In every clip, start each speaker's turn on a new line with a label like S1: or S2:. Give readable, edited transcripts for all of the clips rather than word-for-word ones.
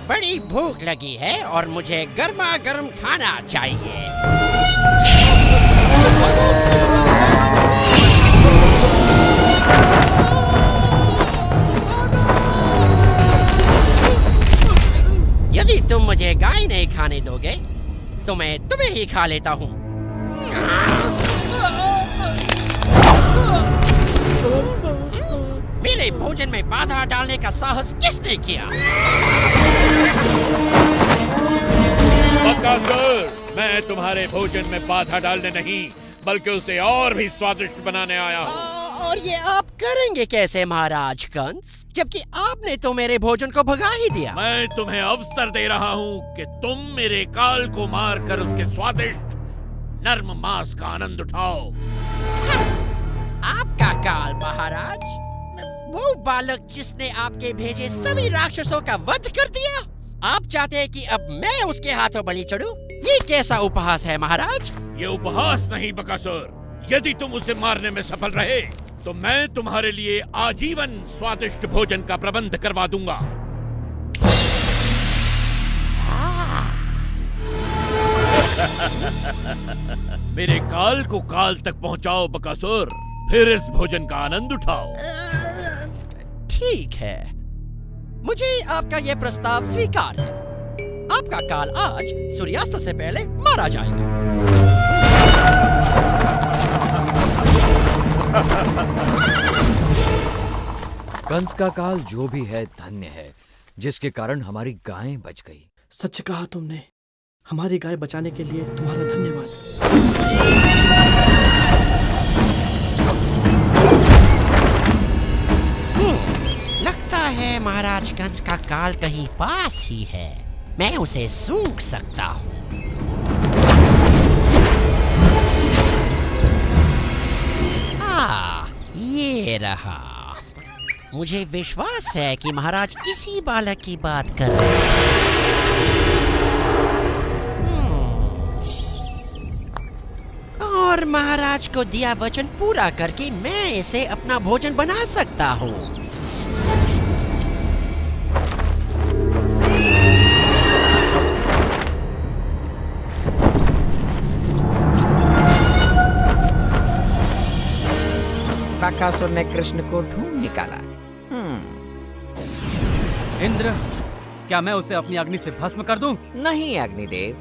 S1: बड़ी भूख लगी है और मुझे गर्मा गर्म खाना चाहिए। यदि तुम मुझे गाय नहीं खाने दोगे तो मैं तुम्हें ही खा लेता हूँ। मेरे भोजन में बाधा डालने का साहस किसने किया?
S2: बकासुर, मैं तुम्हारे भोजन में बाधा डालने नहीं बल्कि उसे और भी स्वादिष्ट बनाने आया हूँ।
S1: और ये आप करेंगे कैसे महाराज कंस, जबकि आपने तो मेरे भोजन को भगा ही दिया।
S2: मैं तुम्हें अवसर दे रहा हूँ कि तुम मेरे काल को मारकर उसके स्वादिष्ट नर्म मांस का आनंद उठाओ।
S1: आपका काल महाराज, वो बालक जिसने आपके भेजे सभी राक्षसों का वध कर दिया, आप चाहते हैं कि अब मैं उसके हाथों बलि चढ़ूं? ये कैसा उपहास है महाराज?
S2: ये उपहास नहीं बकासुर, यदि तुम उसे मारने में सफल रहे तो मैं तुम्हारे लिए आजीवन स्वादिष्ट भोजन का प्रबंध करवा दूंगा। मेरे काल को काल तक पहुंचाओ बकासुर, फिर इस भोजन का आनंद उठाओ।
S1: ठीक है, मुझे आपका यह प्रस्ताव स्वीकार है। आपका काल आज सूर्यास्त से पहले मारा जाएगा।
S3: कंस का काल जो भी है धन्य है, जिसके कारण हमारी गायें बच गई।
S4: सच कहा तुमने, हमारी गाय बचाने के लिए तुम्हारा धन्यवाद।
S1: लगता है महाराज कंस का काल कहीं पास ही है। मैं उसे सूंघ सकता हूँ। ये रहा। मुझे विश्वास है कि महाराज इसी बालक की बात कर रहे हैं। और महाराज को दिया वचन पूरा करके मैं इसे अपना भोजन बना सकता हूँ।
S5: बकासुर ने कृष्ण को ढूंढ निकाला।
S6: इंद्र, क्या मैं उसे अपनी अग्नि से भस्म कर दूं?
S5: नहीं अग्निदेव,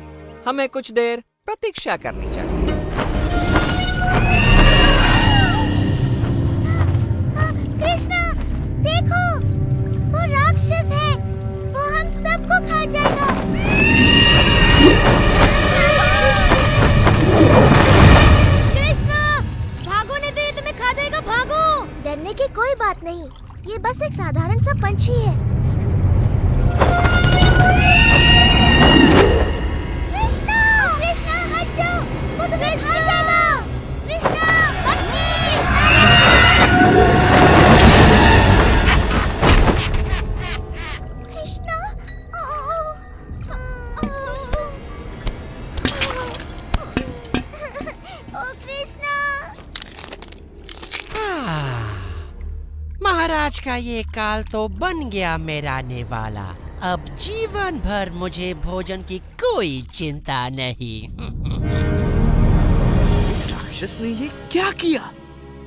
S5: हमें कुछ देर प्रतीक्षा करनी चाहिए।
S7: कृष्णा, देखो, वो राक्षस है, वो हम सबको खा जाएगा। कृष्णा, भागो नहीं तो ये तुम्हें खा जाएगा, भागो। डरने की कोई बात नहीं, ये बस एक साधारण सा पंछी है। कृष्णा, कृष्णा हट जाओ, वो तुम्हें खा जाएगा। कृष्णा, कृष्णा, ओ कृष्णा।
S1: महाराज का ये काल तो बन गया मेरा निवाला। अब जीवन भर मुझे भोजन की कोई चिंता नहीं।
S4: इस राक्षस ने ये क्या किया?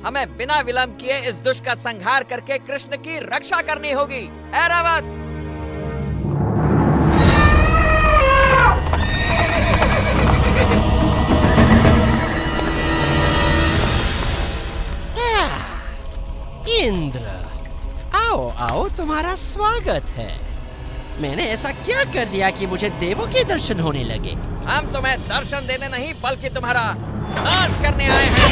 S5: हमें बिना विलंब किए इस दुष्ट का संहार करके कृष्ण की रक्षा करनी होगी। ऐरावत!
S1: इंद्र, आओ आओ, तुम्हारा स्वागत है। मैंने ऐसा क्या कर दिया कि मुझे देवों के दर्शन होने लगे?
S5: हम तुम्हें दर्शन देने नहीं बल्कि तुम्हारा नाश करने आए हैं।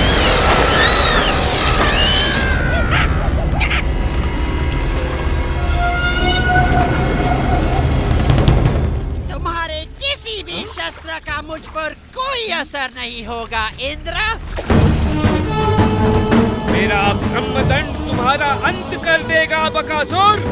S1: तुम्हारे किसी भी शस्त्र का मुझ पर कोई असर नहीं होगा इंद्र।
S2: मेरा ब्रह्मदंड तुम्हारा अंत कर देगा बकासुर।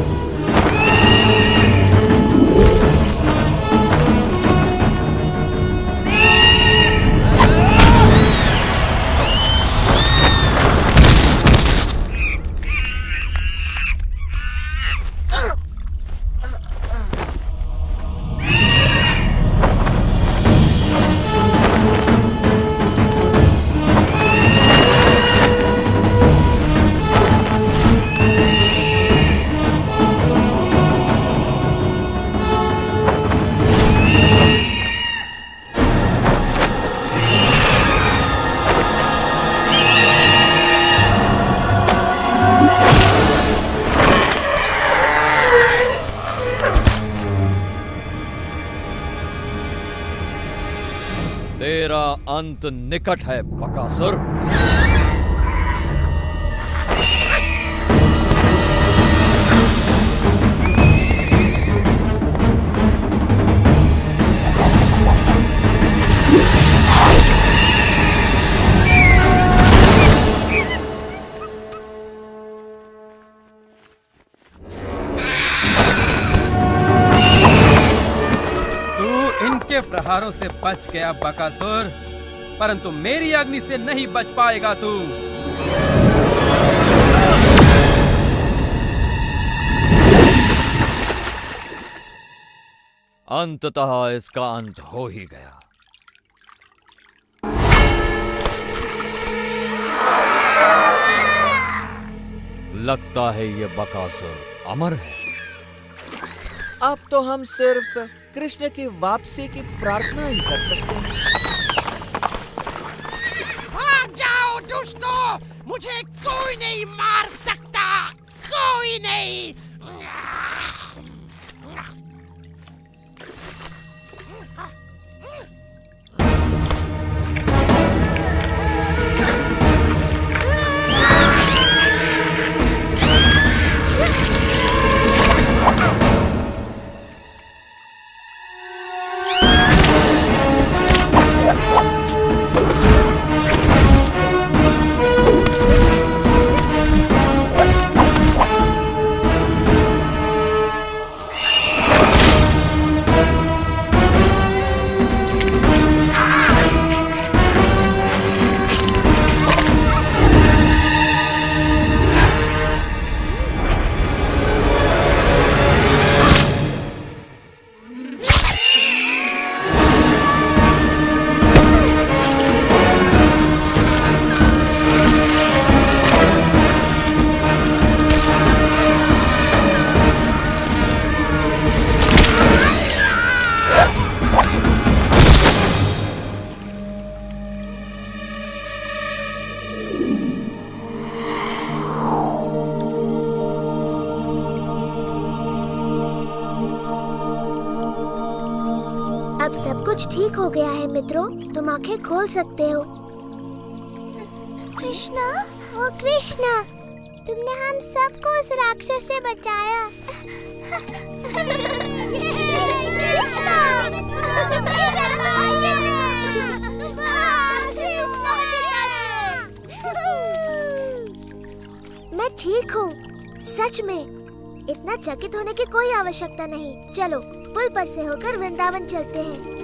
S3: तेरा अंत निकट है बकासुर।
S6: इनके प्रहारों से बच गया बकासुर, परंतु मेरी अग्नि से नहीं बच पाएगा तू।
S3: अंततः इसका अंत हो ही गया। लगता है ये बकासुर अमर है।
S5: अब तो हम सिर्फ कृष्ण की वापसी की प्रार्थना ही कर सकते हैं।
S1: भाग जाओ दुष्टों, मुझे कोई नहीं मार सकता, कोई नहीं।
S7: अब सब कुछ ठीक हो गया है मित्रों, तुम आंखें खोल सकते हो। कृष्णा, ओ कृष्णा, तुमने हम सबको उस राक्षस से बचाया। कृष्णा, मैं ठीक हूँ, सच में। इतना चकित होने की कोई आवश्यकता नहीं। चलो पुल पर से होकर वृंदावन चलते हैं।